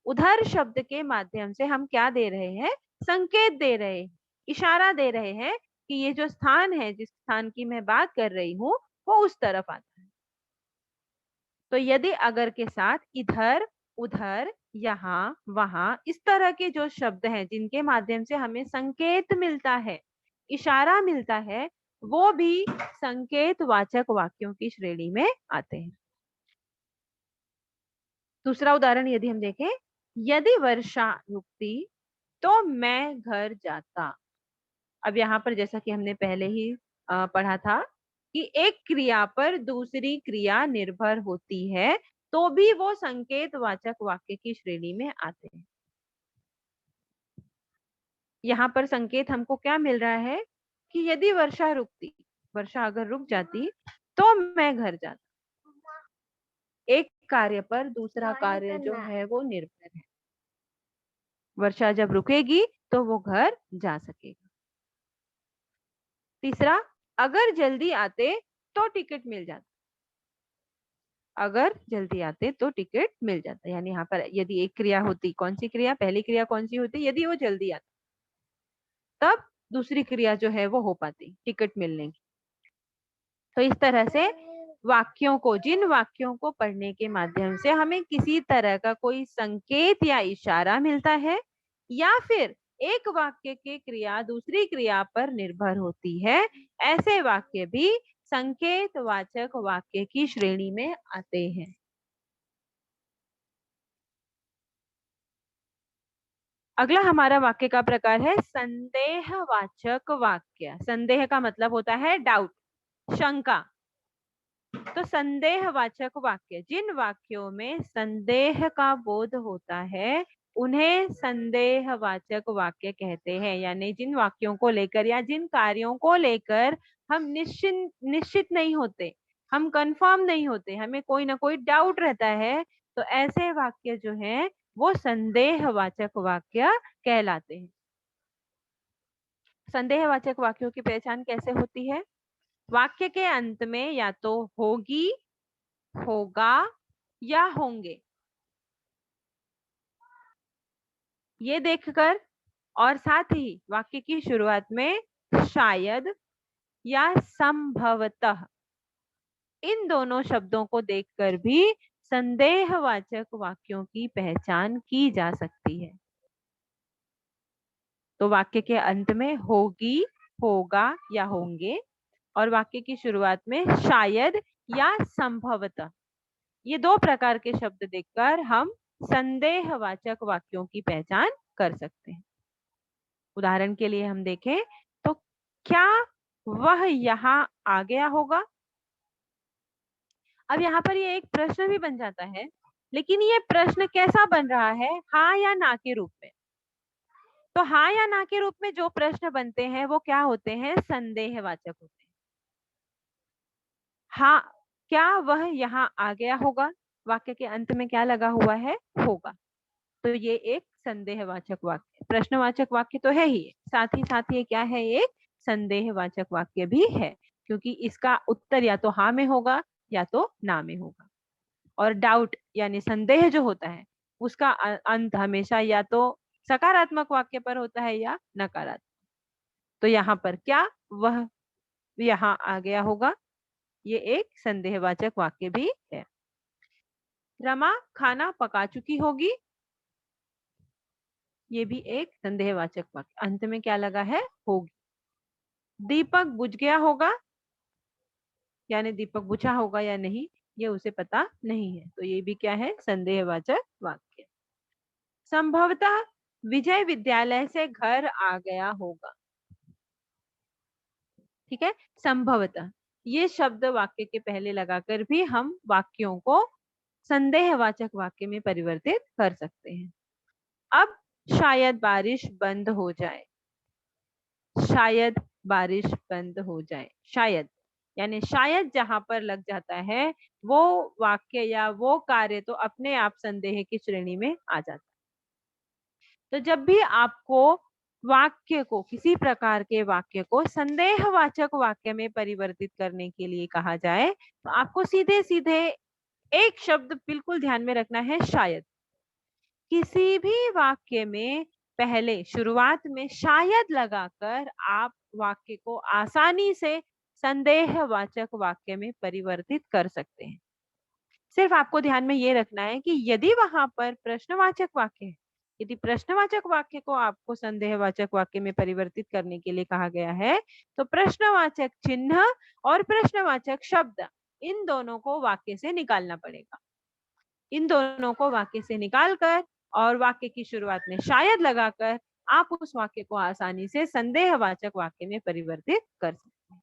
उधर शब्द के माध्यम से हम क्या दे रहे हैं? संकेत दे रहे हैं, इशारा दे रहे हैं कि ये जो स्थान है जिस स्थान की मैं बात कर रही हूँ वो उस तरफ आता है। तो यदि अगर के साथ इधर उधर यहाँ वहां इस तरह के जो शब्द हैं जिनके माध्यम से हमें संकेत मिलता है, इशारा मिलता है, वो भी संकेतवाचक वाक्यों की श्रेणी में आते हैं। दूसरा उदाहरण यदि हम देखें, यदि वर्षा रुकती तो मैं घर जाता। अब यहाँ पर जैसा कि हमने पहले ही पढ़ा था कि एक क्रिया पर दूसरी क्रिया निर्भर होती है तो भी वो संकेतवाचक वाक्य की श्रेणी में आते हैं। यहाँ पर संकेत हमको क्या मिल रहा है कि यदि वर्षा रुकती, वर्षा अगर रुक जाती तो मैं घर जाता। एक कार्य पर दूसरा कार्य जो है वो निर्भर है। वर्षा जब रुकेगी तो वो घर जा सकेगा। तीसरा, अगर जल्दी आते तो टिकट मिल जाता। अगर जल्दी आते तो टिकट मिल जाता, यानी यहाँ पर यदि एक क्रिया होती, कौन सी क्रिया, पहली क्रिया कौन सी होती? यदि वो जल्दी आती तब दूसरी क्रिया जो है वो हो पाती, टिकट मिलने की। तो इस तरह से वाक्यों को, जिन वाक्यों को पढ़ने के माध्यम से हमें किसी तरह का कोई संकेत या इशारा मिलता है या फिर एक वाक्य की क्रिया दूसरी क्रिया पर निर्भर होती है, ऐसे वाक्य भी संकेतवाचक वाक्य की श्रेणी में आते हैं। अगला हमारा वाक्य का प्रकार है संदेहवाचक वाक्य। संदेह का मतलब होता है डाउट, शंका। तो संदेहवाचक वाक्य, जिन वाक्यों में संदेह का बोध होता है उन्हें संदेहवाचक वाक्य कहते हैं। यानी जिन वाक्यों को लेकर या जिन कार्यों को लेकर हम निश्चित नहीं होते, हम कंफर्म नहीं होते, हमें कोई ना कोई डाउट रहता है, तो ऐसे वाक्य जो हैं वो संदेहवाचक वाक्य कहलाते हैं। संदेहवाचक वाक्यों की पहचान कैसे होती है? वाक्य के अंत में या तो होगी, होगा या होंगे ये देखकर, और साथ ही वाक्य की शुरुआत में शायद या संभवतः, इन दोनों शब्दों को देखकर भी संदेहवाचक वाक्यों की पहचान की जा सकती है। तो वाक्य के अंत में होगी, होगा या होंगे, और वाक्य की शुरुआत में शायद या संभवतः, ये दो प्रकार के शब्द देखकर हम संदेहवाचक वाक्यों की पहचान कर सकते हैं। उदाहरण के लिए हम देखें तो क्या वह यहाँ आ गया होगा? अब यहाँ पर ये एक प्रश्न भी बन जाता है, लेकिन ये प्रश्न कैसा बन रहा है? हाँ या ना के रूप में। तो हाँ या ना के रूप में जो प्रश्न बनते हैं वो क्या होते हैं? संदेहवाचक होते हैं। हाँ, क्या वह यहाँ आ गया होगा? वाक्य के अंत में क्या लगा हुआ है? होगा। तो ये एक संदेहवाचक वाक्य, प्रश्नवाचक वाक्य तो है ही, साथ ही ये क्या है? एक संदेहवाचक वाक्य भी है, क्योंकि इसका उत्तर या तो हाँ में होगा या तो ना में होगा। और डाउट यानी संदेह जो होता है उसका अंत हमेशा या तो सकारात्मक वाक्य पर होता है या नकारात्मक। तो यहाँ पर क्या वह यहाँ आ गया होगा, ये एक संदेहवाचक वाक्य भी है। रमा खाना पका चुकी होगी, ये भी एक संदेहवाचक वाक्य, अंत में क्या लगा है, होगी। दीपक बुझ गया होगा, यानी दीपक बुझा होगा या नहीं ये उसे पता नहीं है, तो ये भी क्या है, संदेहवाचक वाक्य। संभवतः विजय विद्यालय से घर आ गया होगा, ठीक है। संभवतः ये शब्द वाक्य के पहले लगाकर भी हम वाक्यों को संदेहवाचक वाक्य में परिवर्तित कर सकते हैं। अब शायद बारिश बंद हो जाए, शायद बारिश बंद हो जाए, शायद यानी शायद जहां पर लग जाता है वो वाक्य या वो कार्य तो अपने आप संदेह की श्रेणी में आ जाता है। तो जब भी आपको वाक्य को, किसी प्रकार के वाक्य को संदेहवाचक वाक्य में परिवर्तित करने के लिए कहा जाए तो आपको सीधे सीधे एक शब्द बिल्कुल ध्यान में रखना है, शायद। किसी भी वाक्य में पहले शुरुआत में शायद लगाकर आप वाक्य को आसानी से संदेहवाचक वाक्य में परिवर्तित कर सकते हैं। सिर्फ आपको ध्यान में ये रखना है कि यदि वहां पर प्रश्नवाचक वाक्य है, यदि प्रश्नवाचक वाक्य को आपको संदेहवाचक वाक्य में परिवर्तित करने के लिए कहा गया है तो प्रश्नवाचक चिन्ह और प्रश्नवाचक शब्द इन दोनों को वाक्य से निकालना पड़ेगा। इन दोनों को वाक्य से निकालकर और वाक्य की शुरुआत में शायद लगाकर आप उस वाक्य को आसानी से संदेहवाचक वाक्य में परिवर्तित कर सकते हैं।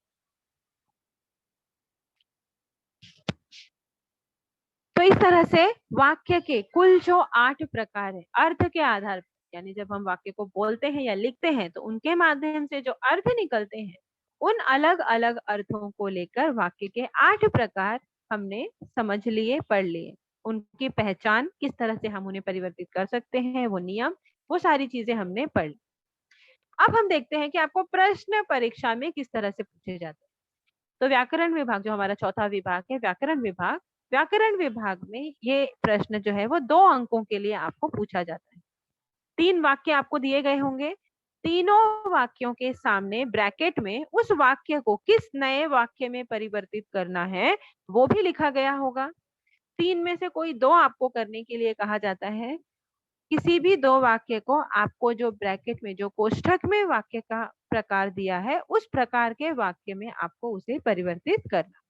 तो इस तरह से वाक्य के कुल जो 8 प्रकार है अर्थ के आधार पर, यानी जब हम वाक्य को बोलते हैं या लिखते हैं तो उनके माध्यम से जो अर्थ निकलते हैं उन अलग अलग अर्थों को लेकर वाक्य के 8 प्रकार हमने समझ लिए, पढ़ लिए। उनकी पहचान किस तरह से हम उन्हें परिवर्तित कर सकते हैं, वो नियम, वो सारी चीजें हमने पढ़ ली। अब हम देखते हैं कि आपको प्रश्न परीक्षा में किस तरह से पूछे जाते हैं। तो व्याकरण विभाग जो हमारा चौथा विभाग है, व्याकरण विभाग में ये प्रश्न जो है वो 2 अंकों के लिए आपको पूछा जाता है। 3 वाक्य आपको दिए गए होंगे, तीनों वाक्यों के सामने ब्रैकेट में उस वाक्य को किस नए वाक्य में परिवर्तित करना है वो भी लिखा गया होगा। 3 में से कोई 2 आपको करने के लिए कहा जाता है। किसी भी 2 वाक्य को आपको जो ब्रैकेट में, जो कोष्ठक में वाक्य का प्रकार दिया है उस प्रकार के वाक्य में आपको उसे परिवर्तित करना,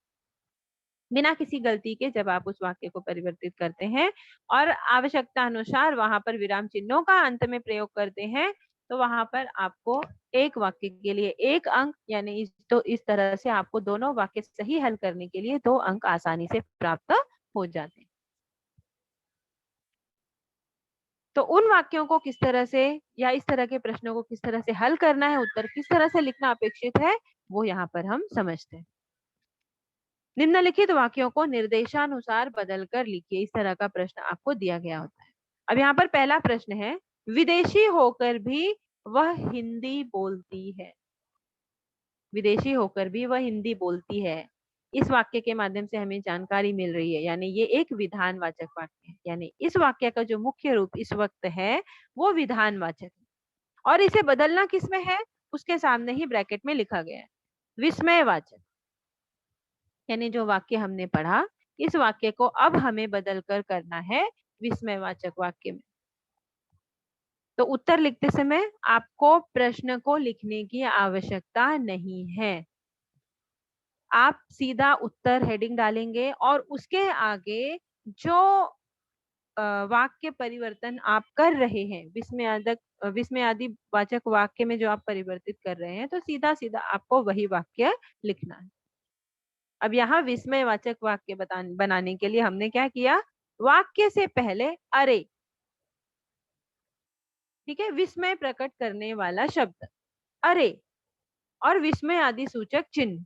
बिना किसी गलती के। जब आप उस वाक्य को परिवर्तित करते हैं और आवश्यकता अनुसार वहां पर विराम चिन्हों का अंत में प्रयोग करते हैं तो वहां पर आपको एक वाक्य के लिए 1 अंक, यानी इस तरह से आपको दोनों वाक्य सही हल करने के लिए 2 अंक आसानी से प्राप्त हो जाते हैं। तो उन वाक्यों को किस तरह से या इस तरह के प्रश्नों को किस तरह से हल करना है, उत्तर किस तरह से लिखना अपेक्षित है, वो यहाँ पर हम समझते हैं। निम्नलिखित वाक्यों को निर्देशानुसार बदलकर लिखिए, इस तरह का प्रश्न आपको दिया गया होता है। अब यहाँ पर पहला प्रश्न है, विदेशी होकर भी वह हिंदी बोलती है। विदेशी होकर भी वह हिंदी बोलती है, इस वाक्य के माध्यम से हमें जानकारी मिल रही है, यानी ये एक विधानवाचक वाक्य है। यानी इस वाक्य का जो मुख्य रूप इस वक्त है वो विधानवाचक है और इसे बदलना किसमें है, उसके सामने ही ब्रैकेट में लिखा गया है, विस्मयवाचक। यानी जो वाक्य हमने पढ़ा इस वाक्य को अब हमें बदलकर करना है विस्मयवाचक वाक्य में। तो उत्तर लिखते समय आपको प्रश्न को लिखने की आवश्यकता नहीं है, आप सीधा उत्तर हेडिंग डालेंगे और उसके आगे जो वाक्य परिवर्तन आप कर रहे हैं, विस्मयादि वाचक वाक्य में जो आप परिवर्तित कर रहे हैं, तो सीधा सीधा आपको वही वाक्य लिखना है। अब यहाँ विस्मयवाचक वाक्य बनाने के लिए हमने क्या किया, वाक्य से पहले अरे, ठीक है, विस्मय प्रकट करने वाला शब्द अरे और विस्मय आदि सूचक चिन्ह,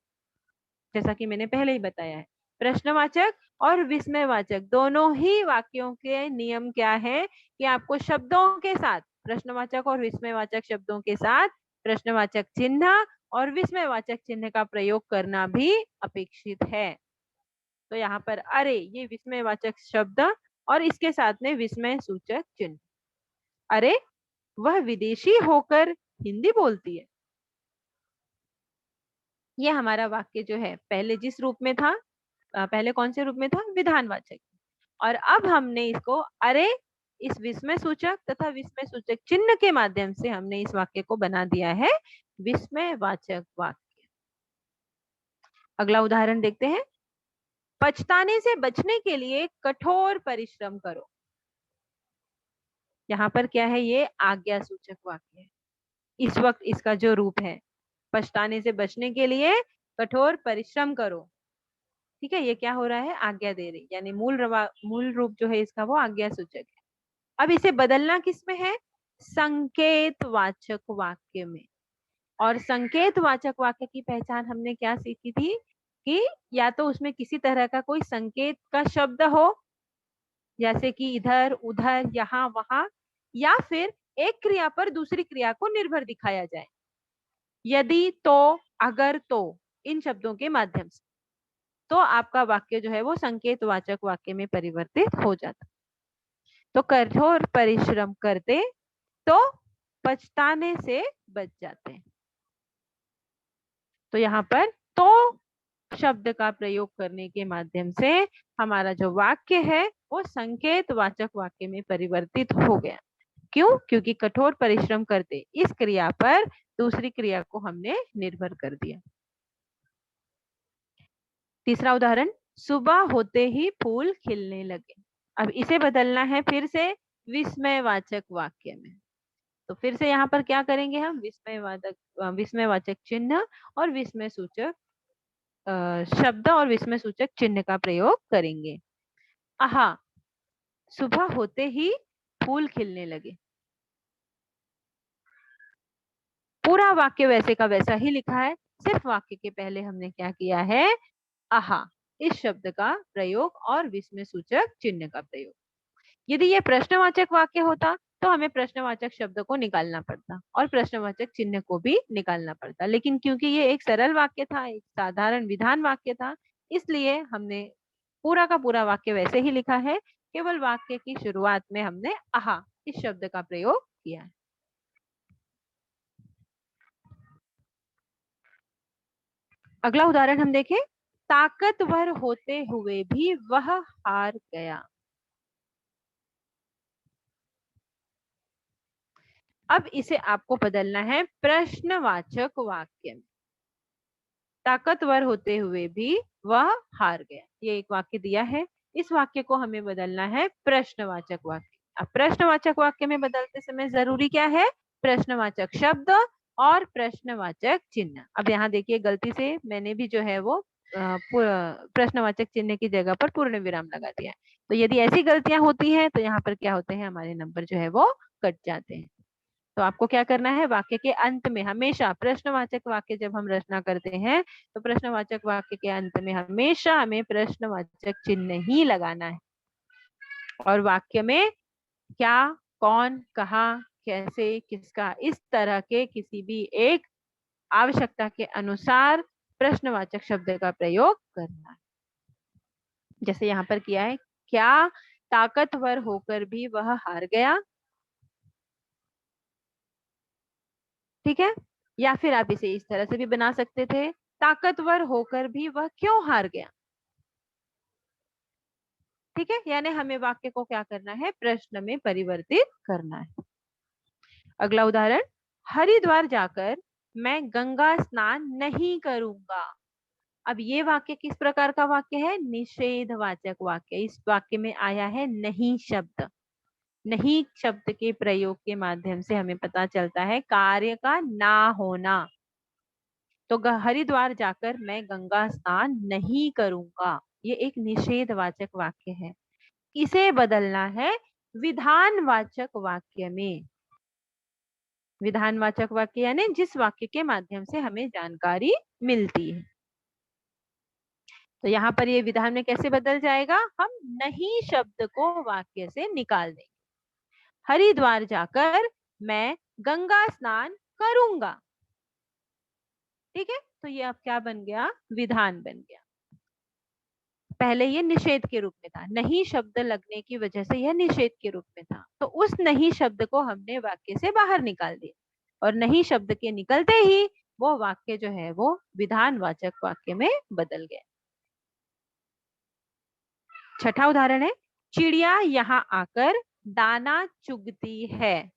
जैसा कि मैंने पहले ही बताया है। प्रश्नवाचक और विस्मयवाचक दोनों ही वाक्यों के नियम क्या है कि आपको शब्दों के साथ, प्रश्नवाचक और विस्मयवाचक शब्दों के साथ प्रश्नवाचक चिन्ह और विस्मयवाचक चिन्ह का प्रयोग करना भी अपेक्षित है। तो यहाँ पर अरे ये विस्मयवाचक शब्द और इसके साथ में विस्मय सूचक चिन्ह। अरे वह विदेशी होकर हिंदी बोलती है। ये हमारा वाक्य जो है पहले जिस रूप में था, पहले कौन से रूप में था, विधानवाचक, और अब हमने इसको अरे इस विस्मय सूचक तथा विस्मय सूचक चिन्ह के माध्यम से हमने इस वाक्य को बना दिया है विस्मयवाचक वाक्य। अगला उदाहरण देखते हैं। पछताने से बचने के लिए कठोर परिश्रम करो। यहाँ पर क्या है, ये आज्ञा सूचक वाक्य है। इस वक्त इसका जो रूप है, पछताने से बचने के लिए कठोर परिश्रम करो, ठीक है, ये क्या हो रहा है, आज्ञा दे रही, यानी मूल रूप जो है इसका वो आज्ञा सूचक है। अब इसे बदलना किसमें है, संकेतवाचक वाक्य में। और संकेतवाचक वाक्य की पहचान हमने क्या सीखी थी कि या तो उसमें किसी तरह का कोई संकेत का शब्द हो, जैसे कि इधर उधर यहाँ वहां, या फिर एक क्रिया पर दूसरी क्रिया को निर्भर दिखाया जाए, यदि तो अगर तो इन शब्दों के माध्यम से, तो आपका वाक्य जो है वो संकेतवाचक वाक्य में परिवर्तित हो जाता। तो कठोर परिश्रम करते तो पछताने से बच जाते हैं। तो यहाँ पर तो शब्द का प्रयोग करने के माध्यम से हमारा जो वाक्य है वो संकेतवाचक वाक्य में परिवर्तित हो गया। क्यों? क्योंकि कठोर परिश्रम करते इस क्रिया पर दूसरी क्रिया को हमने निर्भर कर दिया। तीसरा उदाहरण, सुबह होते ही फूल खिलने लगे। अब इसे बदलना है फिर से विस्मयवाचक वाक्य में। तो फिर से यहाँ पर क्या करेंगे हम, विस्मयवाचक चिन्ह और विस्मय सूचक शब्द और विस्मय सूचक चिन्ह का प्रयोग करेंगे। आहा, सुबह होते ही फूल खिलने लगे। पूरा वाक्य वैसे का वैसा ही लिखा है, सिर्फ वाक्य के पहले हमने क्या किया है, आहा इस शब्द का प्रयोग और विस्मय सूचक चिन्ह का प्रयोग। यदि ये प्रश्नवाचक वाक्य होता तो हमें प्रश्नवाचक शब्द को निकालना पड़ता और प्रश्नवाचक चिन्ह को भी निकालना पड़ता, लेकिन क्योंकि ये एक सरल वाक्य था, एक साधारण विधान वाक्य था, इसलिए हमने पूरा का पूरा वाक्य वैसे ही लिखा है, केवल वाक्य की शुरुआत में हमने आहा इस शब्द का प्रयोग किया है। अगला उदाहरण हम देखें, ताकतवर होते हुए भी वह हार गया। अब इसे आपको बदलना है प्रश्नवाचक वाक्य में। ताकतवर होते हुए भी वह हार गया, ये एक वाक्य दिया है, इस वाक्य को हमें बदलना है प्रश्नवाचक वाक्य। अब प्रश्नवाचक वाक्य में बदलते समय जरूरी क्या है, प्रश्नवाचक शब्द और प्रश्नवाचक चिन्ह। अब यहाँ देखिए गलती से मैंने भी जो है वो प्रश्नवाचक चिन्ह की जगह पर पूर्ण विराम लगा दिया है। तो यदि ऐसी गलतियां होती हैं तो यहाँ पर क्या होते हैं, हमारे नंबर जो है वो कट जाते हैं। तो आपको क्या करना है, वाक्य के अंत में हमेशा प्रश्नवाचक वाक्य जब हम रचना करते हैं तो प्रश्नवाचक वाक्य के अंत में हमेशा हमें प्रश्नवाचक चिन्ह ही लगाना है। और वाक्य में क्या, कौन, कहा, कैसे, किसका, इस तरह के किसी भी एक आवश्यकता के अनुसार प्रश्नवाचक शब्द का प्रयोग करना है। जैसे यहाँ पर किया है, क्या ताकतवर होकर भी वह हार गया, ठीक है। या फिर आप इसे इस तरह से भी बना सकते थे, ताकतवर होकर भी वह क्यों हार गया, ठीक है। यानी हमें वाक्य को क्या करना है, प्रश्न में परिवर्तित करना है। अगला उदाहरण, हरिद्वार जाकर मैं गंगा स्नान नहीं करूंगा। अब ये वाक्य किस प्रकार का वाक्य है, निषेधवाचक वाक्य। इस वाक्य में आया है नहीं शब्द। नहीं शब्द के प्रयोग के माध्यम से हमें पता चलता है कार्य का ना होना। तो हरिद्वार जाकर मैं गंगा स्नान नहीं करूंगा, ये एक निषेधवाचक वाक्य है। इसे बदलना है विधानवाचक वाक्य में। विधानवाचक वाक्य यानी जिस वाक्य के माध्यम से हमें जानकारी मिलती है। तो यहाँ पर ये विधान में कैसे बदल जाएगा, हम नहीं शब्द को वाक्य से निकाल देंगे। हरिद्वार जाकर मैं गंगा स्नान करूंगा। ठीक है, तो ये अब क्या बन गया, विधान बन गया। पहले ये निषेध के रूप में था, नहीं शब्द लगने की वजह से यह निषेध के रूप में था, तो उस नहीं शब्द को हमने वाक्य से बाहर निकाल दिया और नहीं शब्द के निकलते ही वो वाक्य जो है वो विधानवाचक वाक्य में बदल गया। छठा उदाहरण है, चिड़िया यहाँ आकर दाना चुगती है।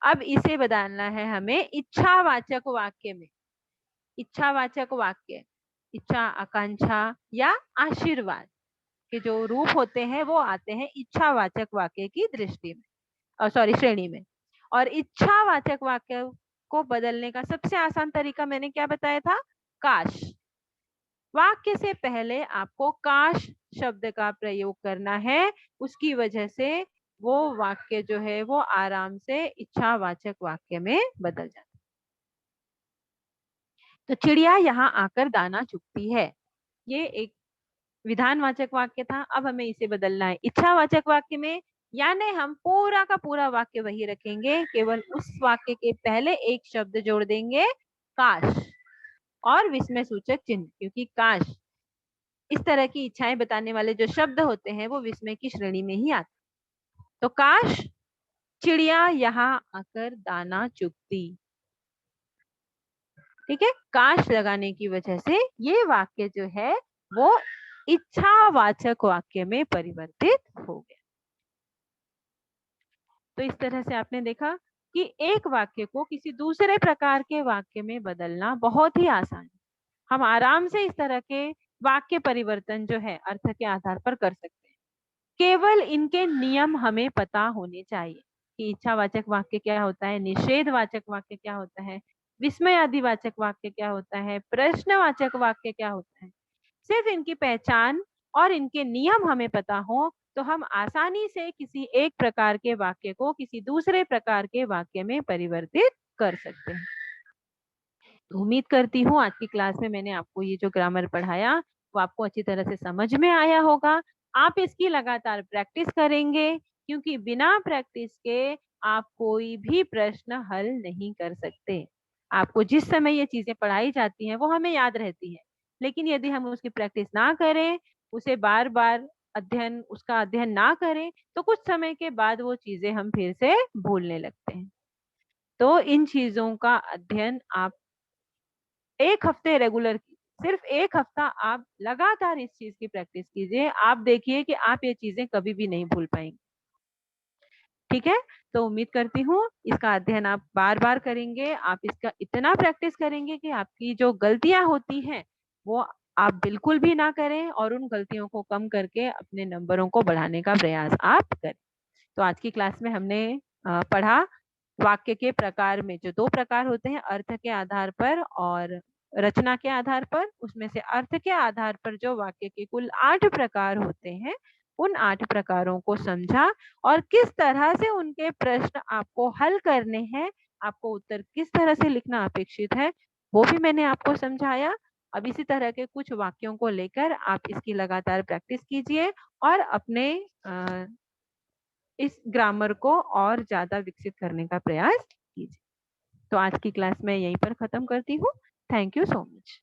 अब इसे बदलना है हमें इच्छावाचक वाक्य में। इच्छावाचक वाक्य, इच्छा, आकांक्षा या आशीर्वाद के जो रूप होते हैं वो आते हैं इच्छावाचक वाक्य की दृष्टि में, सॉरी, श्रेणी में। और इच्छावाचक वाक्य को बदलने का सबसे आसान तरीका मैंने क्या बताया था, काश। वाक्य से पहले आपको काश शब्द का प्रयोग करना है, उसकी वजह से वो वाक्य जो है वो आराम से इच्छावाचक वाक्य में बदल जाता है। तो चिड़िया यहाँ आकर दाना चुगती है, ये एक विधानवाचक वाक्य था। अब हमें इसे बदलना है इच्छावाचक वाक्य में, यानी हम पूरा का पूरा वाक्य वही रखेंगे, केवल उस वाक्य के पहले एक शब्द जोड़ देंगे, काश और विस्मय सूचक चिन्ह, क्योंकि काश इस तरह की इच्छाएं बताने वाले जो शब्द होते हैं वो विस्मय की श्रेणी में ही आते। तो काश चिड़िया यहाँ आकर दाना चुगती। ठीक है, काश लगाने की वजह से ये वाक्य जो है वो इच्छावाचक वाक्य में परिवर्तित हो गया। तो इस तरह से आपने देखा कि एक वाक्य को किसी दूसरे प्रकार के वाक्य में बदलना बहुत ही आसान है। हम आराम से इस तरह के वाक्य परिवर्तन जो है अर्थ के आधार पर कर सकते हैं। केवल इनके नियम हमें पता होने चाहिए कि इच्छावाचक वाक्य क्या होता है, निषेधवाचक वाक्य क्या होता है, विस्मयादिवाचक वाक्य क्या होता है, प्रश्नवाचक वाक्य क्या होता है। सिर्फ इनकी पहचान और इनके नियम हमें पता हो तो हम आसानी से किसी एक प्रकार के वाक्य को किसी दूसरे प्रकार के वाक्य में परिवर्तित कर सकते हैं। तो उम्मीद करती हूँ आज की क्लास में मैंने आपको ये जो ग्रामर पढ़ाया वो आपको अच्छी तरह से समझ में आया होगा। आप इसकी लगातार प्रैक्टिस करेंगे, क्योंकि बिना प्रैक्टिस के आप कोई भी प्रश्न हल नहीं कर सकते। आपको जिस समय ये चीजें पढ़ाई जाती हैं वो हमें याद रहती है, लेकिन यदि हम उसकी प्रैक्टिस ना करें, उसे बार बार उसका अध्ययन ना करें, तो कुछ समय के बाद वो चीजें हम फिर से भूलने लगते हैं। तो इन चीजों का अध्ययन आप एक हफ्ते रेगुलर, सिर्फ एक हफ्ता आप लगातार इस चीज की प्रैक्टिस कीजिए, आप देखिए कि आप ये चीजें कभी भी नहीं भूल पाएंगे। ठीक है, तो उम्मीद करती हूँ इसका अध्ययन आप बार बार करेंगे, आप इसका इतना प्रैक्टिस करेंगे कि आपकी जो गलतियां होती हैं वो आप बिल्कुल भी ना करें और उन गलतियों को कम करके अपने नंबरों को बढ़ाने का प्रयास आप करें। तो आज की क्लास में हमने पढ़ा वाक्य के प्रकार में जो दो प्रकार होते हैं, अर्थ के आधार पर और रचना के आधार पर। उसमें से अर्थ के आधार पर जो वाक्य के कुल 8 प्रकार होते हैं, उन 8 प्रकारों को समझा और किस तरह से उनके प्रश्न आपको हल करने हैं, आपको उत्तर किस तरह से लिखना अपेक्षित है, वो भी मैंने आपको समझाया। अब इसी तरह के कुछ वाक्यों को लेकर आप इसकी लगातार प्रैक्टिस कीजिए और अपने इस ग्रामर को और ज्यादा विकसित करने का प्रयास कीजिए। तो आज की क्लास मैं यहीं पर खत्म करती हूँ। Thank you so much.